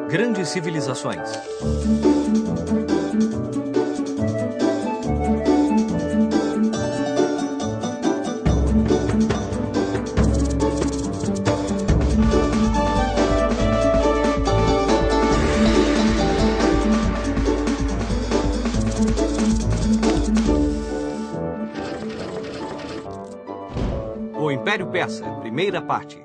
Grandes civilizações. O Império Persa, primeira parte.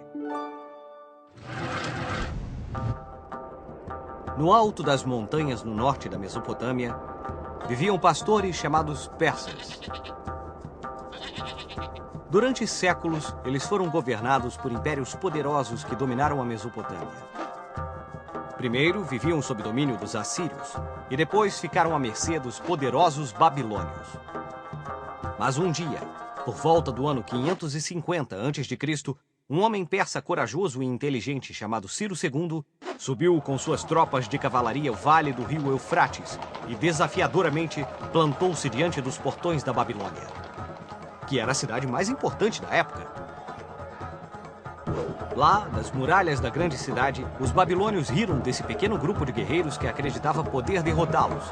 No alto das montanhas no norte da Mesopotâmia, viviam pastores chamados persas. Durante séculos, eles foram governados por impérios poderosos que dominaram a Mesopotâmia. Primeiro, viviam sob domínio dos assírios, e depois ficaram à mercê dos poderosos babilônios. Mas um dia, por volta do ano 550 a.C., um homem persa corajoso e inteligente chamado Ciro II subiu com suas tropas de cavalaria o vale do rio Eufrates e desafiadoramente plantou-se diante dos portões da Babilônia, que era a cidade mais importante da época. Lá, das muralhas da grande cidade, os babilônios riram desse pequeno grupo de guerreiros que acreditava poder derrotá-los.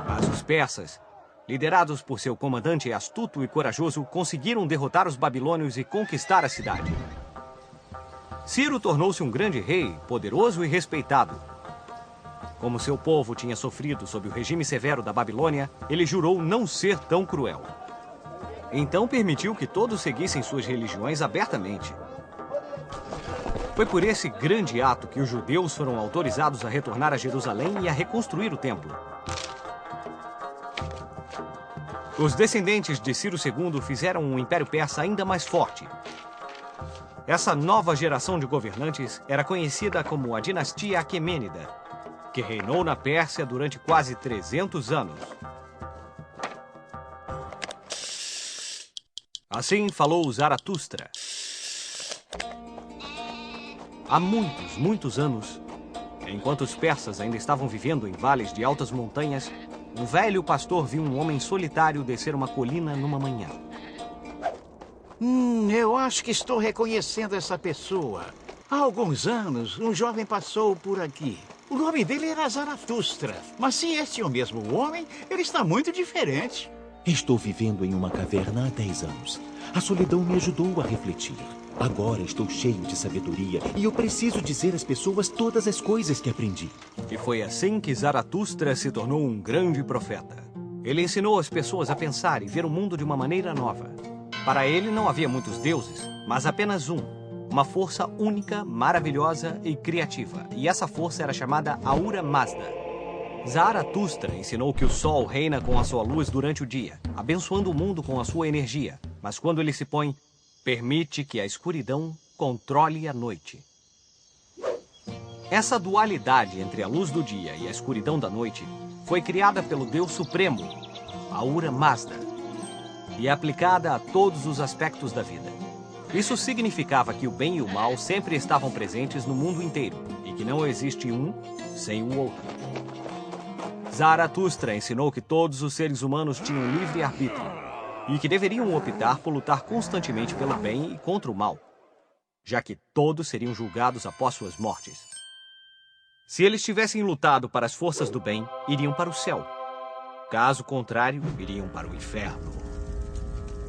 Mas os persas, liderados por seu comandante astuto e corajoso, conseguiram derrotar os babilônios e conquistar a cidade. Ciro tornou-se um grande rei, poderoso e respeitado. Como seu povo tinha sofrido sob o regime severo da Babilônia, ele jurou não ser tão cruel. Então permitiu que todos seguissem suas religiões abertamente. Foi por esse grande ato que os judeus foram autorizados a retornar a Jerusalém e a reconstruir o templo. Os descendentes de Ciro II fizeram o Império Persa ainda mais forte. Essa nova geração de governantes era conhecida como a dinastia Aquemênida, que reinou na Pérsia durante quase 300 anos. Assim falou Zaratustra. Há muitos anos, enquanto os persas ainda estavam vivendo em vales de altas montanhas, um velho pastor viu um homem solitário descer uma colina numa manhã. Eu acho que estou reconhecendo essa pessoa. Há alguns anos, um jovem passou por aqui. O nome dele era Zaratustra. Mas se este é o mesmo homem, ele está muito diferente. Estou vivendo em uma caverna há 10 anos. A solidão me ajudou a refletir. Agora estou cheio de sabedoria e eu preciso dizer às pessoas todas as coisas que aprendi. E foi assim que Zaratustra se tornou um grande profeta. Ele ensinou as pessoas a pensar e ver o mundo de uma maneira nova. Para ele não havia muitos deuses, mas apenas um. Uma força única, maravilhosa e criativa. E essa força era chamada Ahura Mazda. Zaratustra ensinou que o sol reina com a sua luz durante o dia, abençoando o mundo com a sua energia. Mas quando ele se põe, permite que a escuridão controle a noite. Essa dualidade entre a luz do dia e a escuridão da noite foi criada pelo Deus Supremo, Ahura Mazda, e aplicada a todos os aspectos da vida. Isso significava que o bem e o mal sempre estavam presentes no mundo inteiro e que não existe um sem o outro. Zaratustra ensinou que todos os seres humanos tinham livre arbítrio e que deveriam optar por lutar constantemente pelo bem e contra o mal, já que todos seriam julgados após suas mortes. Se eles tivessem lutado para as forças do bem, iriam para o céu. Caso contrário, iriam para o inferno.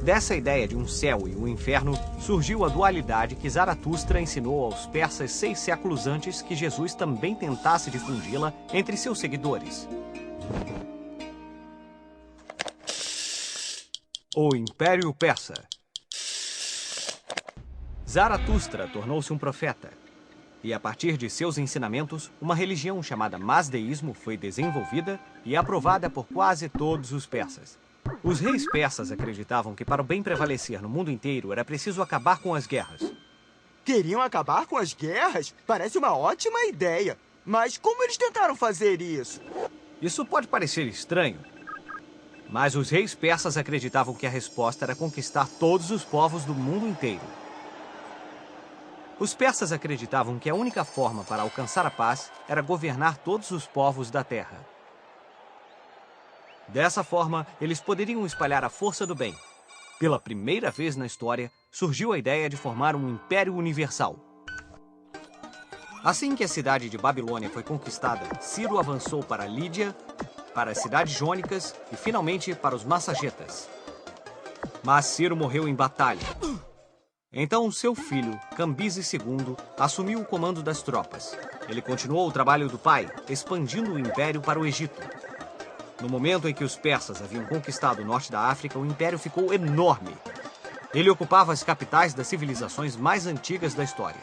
Dessa ideia de um céu e um inferno, surgiu a dualidade que Zaratustra ensinou aos persas 6 séculos antes que Jesus também tentasse difundi-la entre seus seguidores. O Império Persa. Zaratustra tornou-se um profeta. E a partir de seus ensinamentos, uma religião chamada Mazdeísmo foi desenvolvida e aprovada por quase todos os persas. Os reis persas acreditavam que para o bem prevalecer no mundo inteiro era preciso acabar com as guerras. Queriam acabar com as guerras? Parece uma ótima ideia. Mas como eles tentaram fazer isso? Isso pode parecer estranho, mas os reis persas acreditavam que a resposta era conquistar todos os povos do mundo inteiro. Os persas acreditavam que a única forma para alcançar a paz era governar todos os povos da terra. Dessa forma, eles poderiam espalhar a força do bem, Pela primeira vez na história, surgiu a ideia de formar um império universal. Assim que a cidade de Babilônia foi conquistada, Ciro avançou para Lídia, para as cidades jônicas e, finalmente, para os Massagetas. Mas Ciro morreu em batalha. Então, seu filho, Cambises II, assumiu o comando das tropas. Ele continuou o trabalho do pai, expandindo o império para o Egito. No momento em que os persas haviam conquistado o norte da África, o império ficou enorme. Ele ocupava as capitais das civilizações mais antigas da história.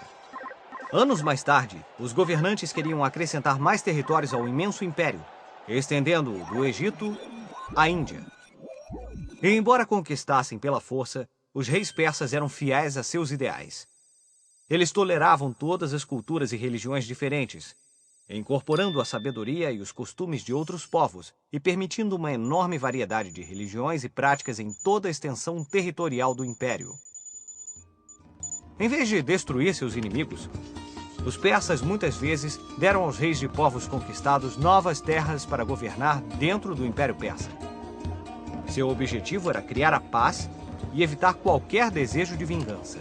Anos mais tarde, os governantes queriam acrescentar mais territórios ao imenso império, estendendo-o do Egito à Índia. E embora conquistassem pela força, os reis persas eram fiéis a seus ideais. Eles toleravam todas as culturas e religiões diferentes, incorporando a sabedoria e os costumes de outros povos e permitindo uma enorme variedade de religiões e práticas em toda a extensão territorial do império. Em vez de destruir seus inimigos, os persas muitas vezes deram aos reis de povos conquistados novas terras para governar dentro do Império Persa. Seu objetivo era criar a paz e evitar qualquer desejo de vingança.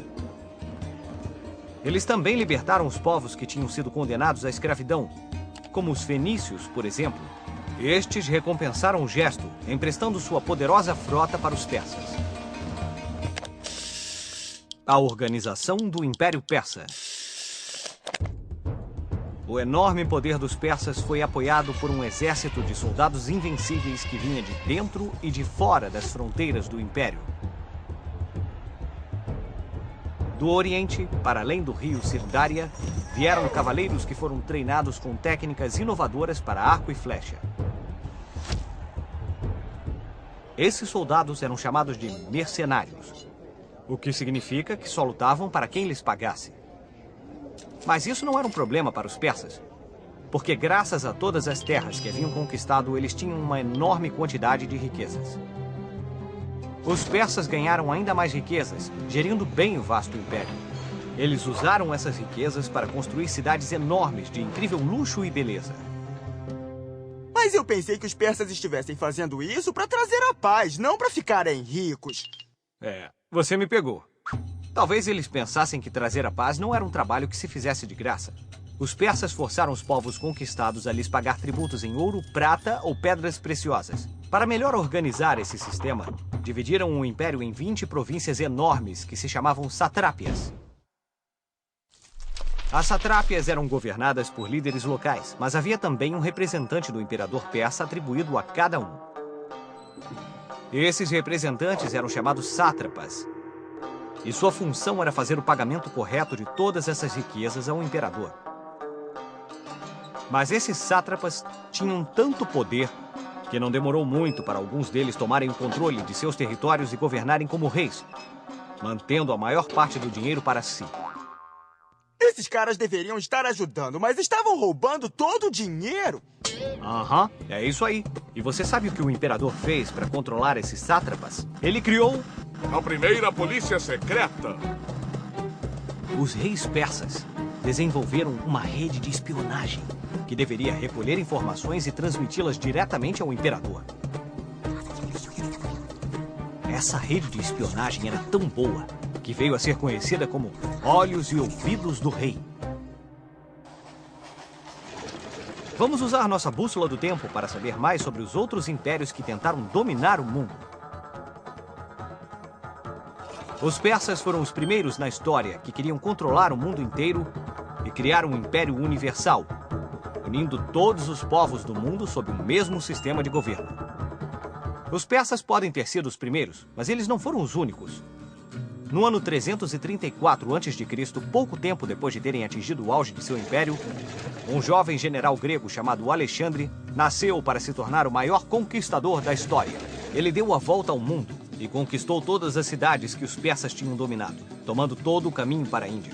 Eles também libertaram os povos que tinham sido condenados à escravidão, como os fenícios, por exemplo. Estes recompensaram o gesto, emprestando sua poderosa frota para os persas. A organização do Império Persa. O enorme poder dos persas foi apoiado por um exército de soldados invencíveis que vinha de dentro e de fora das fronteiras do império. Do Oriente, para além do rio Sirdária, vieram cavaleiros que foram treinados com técnicas inovadoras para arco e flecha. Esses soldados eram chamados de mercenários, o que significa que só lutavam para quem lhes pagasse. Mas isso não era um problema para os persas, porque graças a todas as terras que haviam conquistado, eles tinham uma enorme quantidade de riquezas. Os persas ganharam ainda mais riquezas, gerindo bem o vasto império. Eles usaram essas riquezas para construir cidades enormes de incrível luxo e beleza. Mas eu pensei que os persas estivessem fazendo isso para trazer a paz, não para ficarem ricos. Você me pegou. Talvez eles pensassem que trazer a paz não era um trabalho que se fizesse de graça. Os persas forçaram os povos conquistados a lhes pagar tributos em ouro, prata ou pedras preciosas. Para melhor organizar esse sistema, dividiram o império em 20 províncias enormes que se chamavam satrápias. As satrápias eram governadas por líderes locais, mas havia também um representante do imperador persa atribuído a cada um. Esses representantes eram chamados sátrapas, e sua função era fazer o pagamento correto de todas essas riquezas ao imperador. Mas esses sátrapas tinham tanto poder que não demorou muito para alguns deles tomarem o controle de seus territórios e governarem como reis, mantendo a maior parte do dinheiro para si. Esses caras deveriam estar ajudando, mas estavam roubando todo o dinheiro. É isso aí. E você sabe o que o imperador fez para controlar esses sátrapas? Ele criou a primeira polícia secreta. Os reis persas desenvolveram uma rede de espionagem que deveria recolher informações e transmiti-las diretamente ao imperador. Essa rede de espionagem era tão boa que veio a ser conhecida como olhos e ouvidos do rei. Vamos usar nossa bússola do tempo para saber mais sobre os outros impérios que tentaram dominar o mundo. Os persas foram os primeiros na história que queriam controlar o mundo inteiro e criar um império universal, unindo todos os povos do mundo sob o mesmo sistema de governo. Os persas podem ter sido os primeiros, mas eles não foram os únicos. No ano 334 a.C., pouco tempo depois de terem atingido o auge de seu império, um jovem general grego chamado Alexandre nasceu para se tornar o maior conquistador da história. Ele deu a volta ao mundo e conquistou todas as cidades que os persas tinham dominado, tomando todo o caminho para a Índia.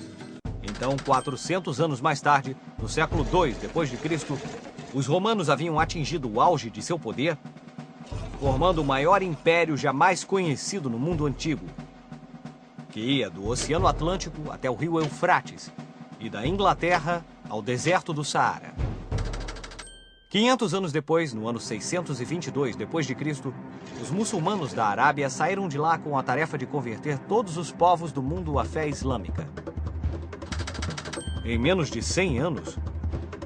Então, 400 anos mais tarde, no século II d.C., os romanos haviam atingido o auge de seu poder, formando o maior império jamais conhecido no mundo antigo, que ia do Oceano Atlântico até o rio Eufrates e da Inglaterra ao deserto do Saara. 500 anos depois, no ano 622 d.C., os muçulmanos da Arábia saíram de lá com a tarefa de converter todos os povos do mundo à fé islâmica. Em menos de 100 anos,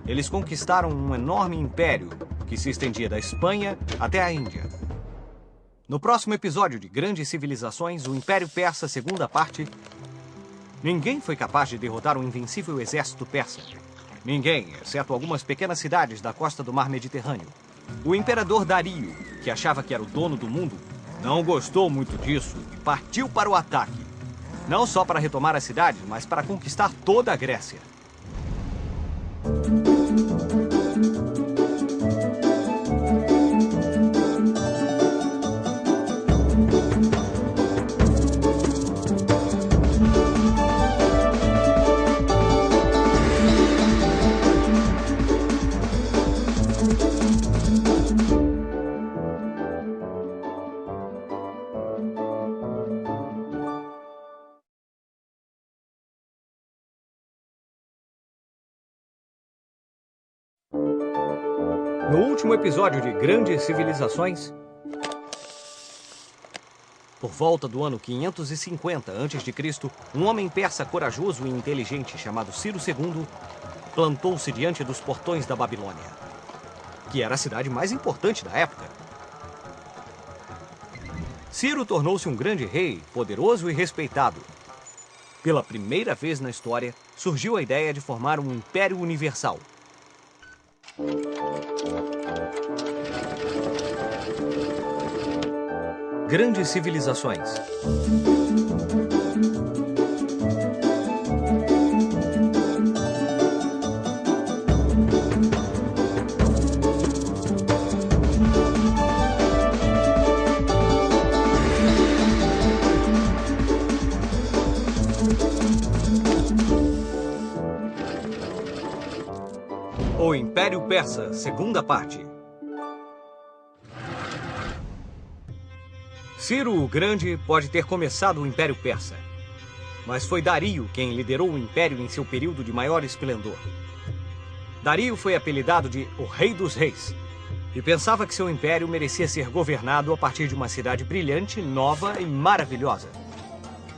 eles conquistaram um enorme império que se estendia da Espanha até a Índia. No próximo episódio de Grandes Civilizações, o Império Persa, segunda parte, ninguém foi capaz de derrotar o invencível exército persa. Ninguém, exceto algumas pequenas cidades da costa do mar Mediterrâneo. O imperador Dario, que achava que era o dono do mundo, não gostou muito disso e partiu para o ataque. Não só para retomar as cidades, mas para conquistar toda a Grécia. No último episódio de Grandes Civilizações, por volta do ano 550 a.C., um homem persa corajoso e inteligente chamado Ciro II plantou-se diante dos portões da Babilônia, que era a cidade mais importante da época. Ciro tornou-se um grande rei, poderoso e respeitado. Pela primeira vez na história, surgiu a ideia de formar um império universal. Grandes Civilizações. O Império Persa, segunda parte. Ciro o Grande pode ter começado o Império Persa, mas foi Dario quem liderou o Império em seu período de maior esplendor. Dario foi apelidado de o Rei dos Reis e pensava que seu império merecia ser governado a partir de uma cidade brilhante, nova e maravilhosa.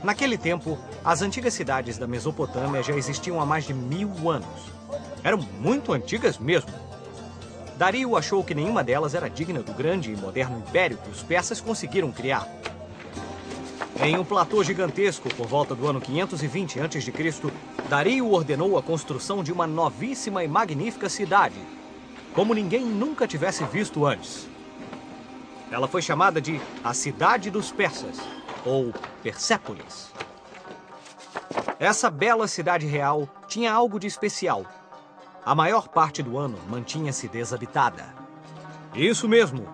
Naquele tempo, as antigas cidades da Mesopotâmia já existiam há mais de 1000 anos. Eram muito antigas mesmo. Dario achou que nenhuma delas era digna do grande e moderno império que os persas conseguiram criar. Em um platô gigantesco, por volta do ano 520 a.C., Dario ordenou a construção de uma novíssima e magnífica cidade, como ninguém nunca tivesse visto antes. Ela foi chamada de a Cidade dos Persas, ou Persépolis. Essa bela cidade real tinha algo de especial. A maior parte do ano mantinha-se desabitada. Isso mesmo!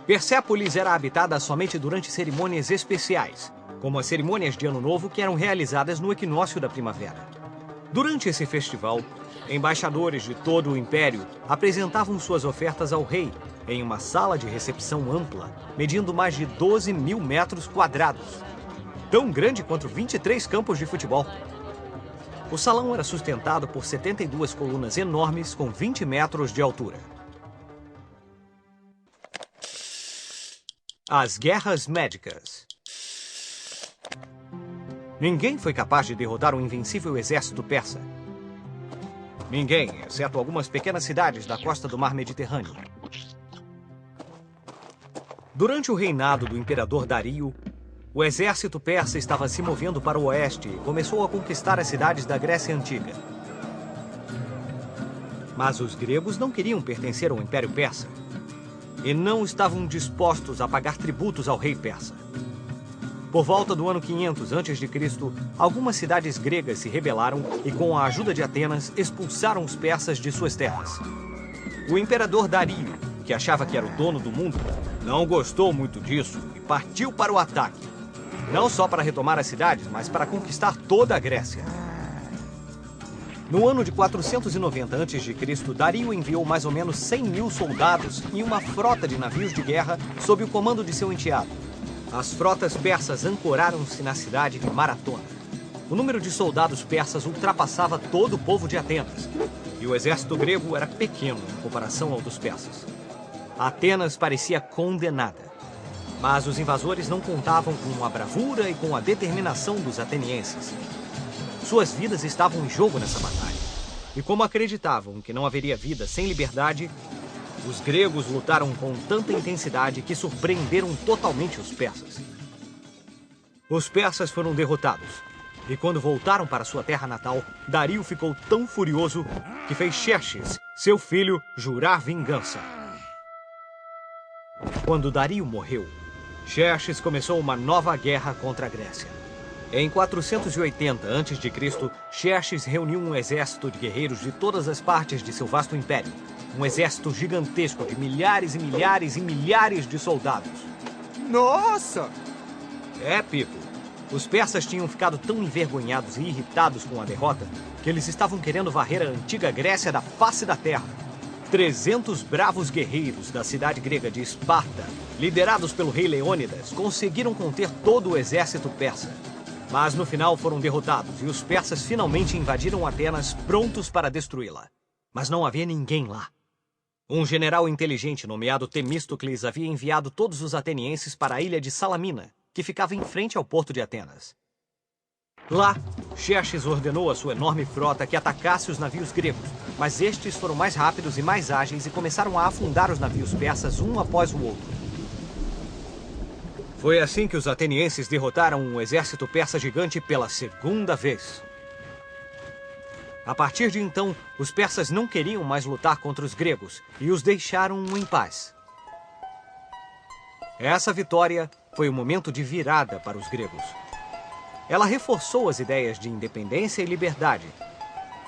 Persépolis era habitada somente durante cerimônias especiais, como as cerimônias de Ano Novo que eram realizadas no equinócio da primavera. Durante esse festival, embaixadores de todo o império apresentavam suas ofertas ao rei em uma sala de recepção ampla, medindo mais de 12.000 metros quadrados, tão grande quanto 23 campos de futebol. O salão era sustentado por 72 colunas enormes com 20 metros de altura. As Guerras Médicas. Ninguém foi capaz de derrotar o invencível exército persa. Ninguém, exceto algumas pequenas cidades da costa do mar Mediterrâneo. Durante o reinado do imperador Dario, o exército persa estava se movendo para o oeste e começou a conquistar as cidades da Grécia Antiga. Mas os gregos não queriam pertencer ao Império Persa e não estavam dispostos a pagar tributos ao rei persa. Por volta do ano 500 a.C., algumas cidades gregas se rebelaram e, com a ajuda de Atenas, expulsaram os persas de suas terras. O imperador Dario, que achava que era o dono do mundo, não gostou muito disso e partiu para o ataque. Não só para retomar as cidades, mas para conquistar toda a Grécia. No ano de 490 a.C., Dario enviou mais ou menos 100.000 soldados e uma frota de navios de guerra sob o comando de seu enteado. As frotas persas ancoraram-se na cidade de Maratona. O número de soldados persas ultrapassava todo o povo de Atenas, e o exército grego era pequeno em comparação ao dos persas. Atenas parecia condenada. Mas os invasores não contavam com a bravura e com a determinação dos atenienses. Suas vidas estavam em jogo nessa batalha. E como acreditavam que não haveria vida sem liberdade, os gregos lutaram com tanta intensidade que surpreenderam totalmente os persas. Os persas foram derrotados. E quando voltaram para sua terra natal, Dario ficou tão furioso que fez Xerxes, seu filho, jurar vingança. Quando Dario morreu, Xerxes começou uma nova guerra contra a Grécia. Em 480 a.C., Xerxes reuniu um exército de guerreiros de todas as partes de seu vasto império. Um exército gigantesco de milhares e milhares e milhares de soldados. Nossa! É, Pipo. Os persas tinham ficado tão envergonhados e irritados com a derrota que eles estavam querendo varrer a antiga Grécia da face da terra. 300 bravos guerreiros da cidade grega de Esparta, liderados pelo rei Leônidas, conseguiram conter todo o exército persa. Mas no final foram derrotados e os persas finalmente invadiram Atenas, prontos para destruí-la. Mas não havia ninguém lá. Um general inteligente nomeado Temístocles havia enviado todos os atenienses para a ilha de Salamina, que ficava em frente ao porto de Atenas. Lá, Xerxes ordenou a sua enorme frota que atacasse os navios gregos, mas estes foram mais rápidos e mais ágeis e começaram a afundar os navios persas um após o outro. Foi assim que os atenienses derrotaram um exército persa gigante pela segunda vez. A partir de então, os persas não queriam mais lutar contra os gregos e os deixaram em paz. Essa vitória foi um momento de virada para os gregos. Ela reforçou as ideias de independência e liberdade.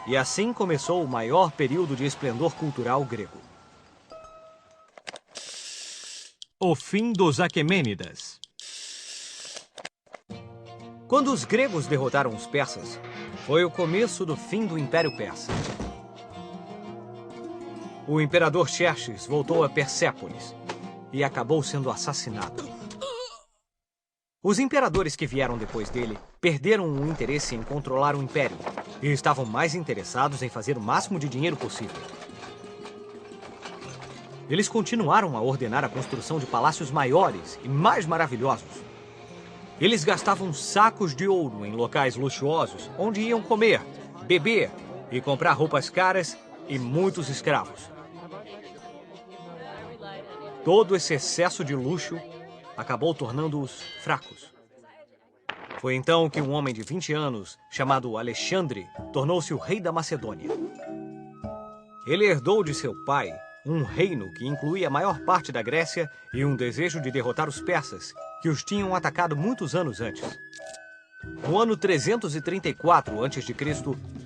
E assim começou o maior período de esplendor cultural grego. O fim dos Aquemênidas. Quando os gregos derrotaram os persas, foi o começo do fim do Império Persa. O imperador Xerxes voltou a Persépolis e acabou sendo assassinado. Os imperadores que vieram depois dele perderam o interesse em controlar o império e estavam mais interessados em fazer o máximo de dinheiro possível. Eles continuaram a ordenar a construção de palácios maiores e mais maravilhosos. Eles gastavam sacos de ouro em locais luxuosos, onde iam comer, beber e comprar roupas caras e muitos escravos. Todo esse excesso de luxo acabou tornando-os fracos. Foi então que um homem de 20 anos, chamado Alexandre, tornou-se o rei da Macedônia. Ele herdou de seu pai um reino que incluía a maior parte da Grécia e um desejo de derrotar os persas, que os tinham atacado muitos anos antes. No ano 334 a.C.,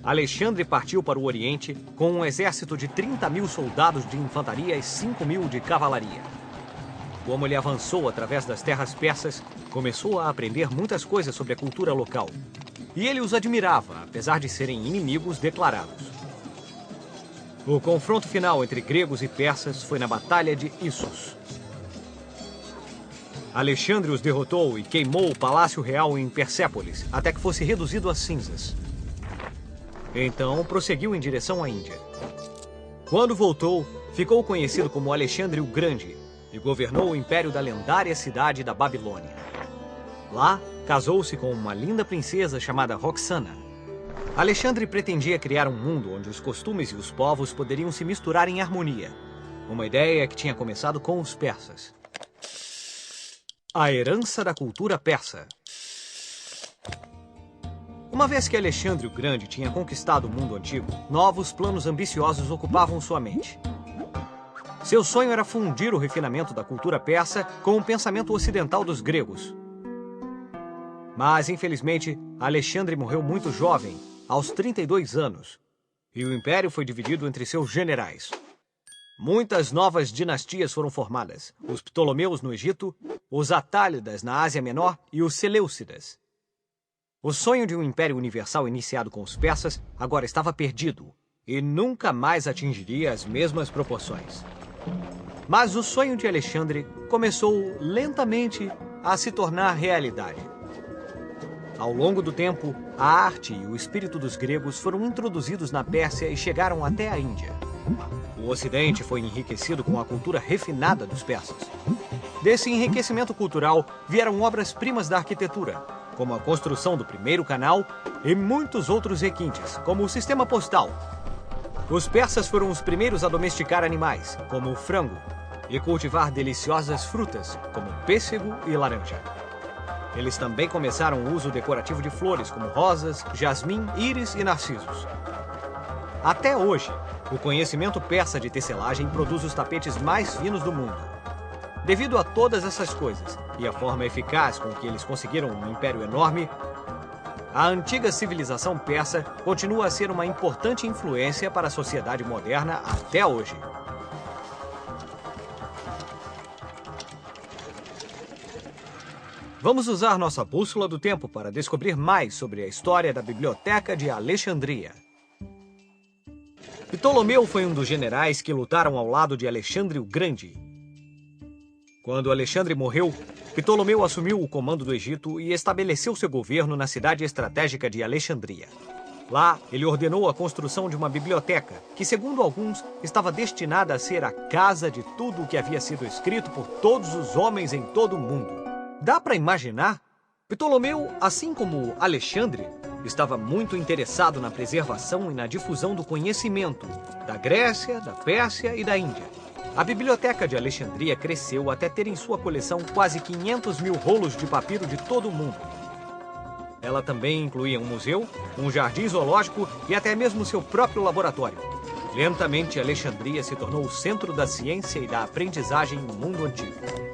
Alexandre partiu para o Oriente com um exército de 30.000 soldados de infantaria e 5.000 de cavalaria. Como ele avançou através das terras persas, começou a aprender muitas coisas sobre a cultura local. E ele os admirava, apesar de serem inimigos declarados. O confronto final entre gregos e persas foi na Batalha de Issos. Alexandre os derrotou e queimou o Palácio Real em Persépolis, até que fosse reduzido a cinzas. Então, prosseguiu em direção à Índia. Quando voltou, ficou conhecido como Alexandre o Grande e governou o império da lendária cidade da Babilônia. Lá, casou-se com uma linda princesa chamada Roxana. Alexandre pretendia criar um mundo onde os costumes e os povos poderiam se misturar em harmonia. Uma ideia que tinha começado com os persas. A herança da cultura persa. Uma vez que Alexandre o Grande tinha conquistado o mundo antigo, novos planos ambiciosos ocupavam sua mente. Seu sonho era fundir o refinamento da cultura persa com o pensamento ocidental dos gregos. Mas, infelizmente, Alexandre morreu muito jovem, aos 32 anos, e o império foi dividido entre seus generais. Muitas novas dinastias foram formadas: os Ptolomeus no Egito, os Atálidas na Ásia Menor e os Seleucidas. O sonho de um império universal iniciado com os persas agora estava perdido e nunca mais atingiria as mesmas proporções. Mas o sonho de Alexandre começou lentamente a se tornar realidade. Ao longo do tempo, a arte e o espírito dos gregos foram introduzidos na Pérsia e chegaram até a Índia. O Ocidente foi enriquecido com a cultura refinada dos persas. Desse enriquecimento cultural vieram obras-primas da arquitetura, como a construção do primeiro canal e muitos outros requintes, como o sistema postal. Os persas foram os primeiros a domesticar animais, como o frango, e cultivar deliciosas frutas, como pêssego e laranja. Eles também começaram o uso decorativo de flores, como rosas, jasmim, íris e narcisos. Até hoje, o conhecimento persa de tecelagem produz os tapetes mais finos do mundo. Devido a todas essas coisas e a forma eficaz com que eles conseguiram um império enorme, a antiga civilização persa continua a ser uma importante influência para a sociedade moderna até hoje. Vamos usar nossa bússola do tempo para descobrir mais sobre a história da Biblioteca de Alexandria. Ptolomeu foi um dos generais que lutaram ao lado de Alexandre o Grande. Quando Alexandre morreu, Ptolomeu assumiu o comando do Egito e estabeleceu seu governo na cidade estratégica de Alexandria. Lá, ele ordenou a construção de uma biblioteca, que, segundo alguns, estava destinada a ser a casa de tudo o que havia sido escrito por todos os homens em todo o mundo. Dá para imaginar? Ptolomeu, assim como Alexandre, estava muito interessado na preservação e na difusão do conhecimento da Grécia, da Pérsia e da Índia. A Biblioteca de Alexandria cresceu até ter em sua coleção quase 500 mil rolos de papiro de todo o mundo. Ela também incluía um museu, um jardim zoológico e até mesmo seu próprio laboratório. Lentamente, Alexandria se tornou o centro da ciência e da aprendizagem no mundo antigo.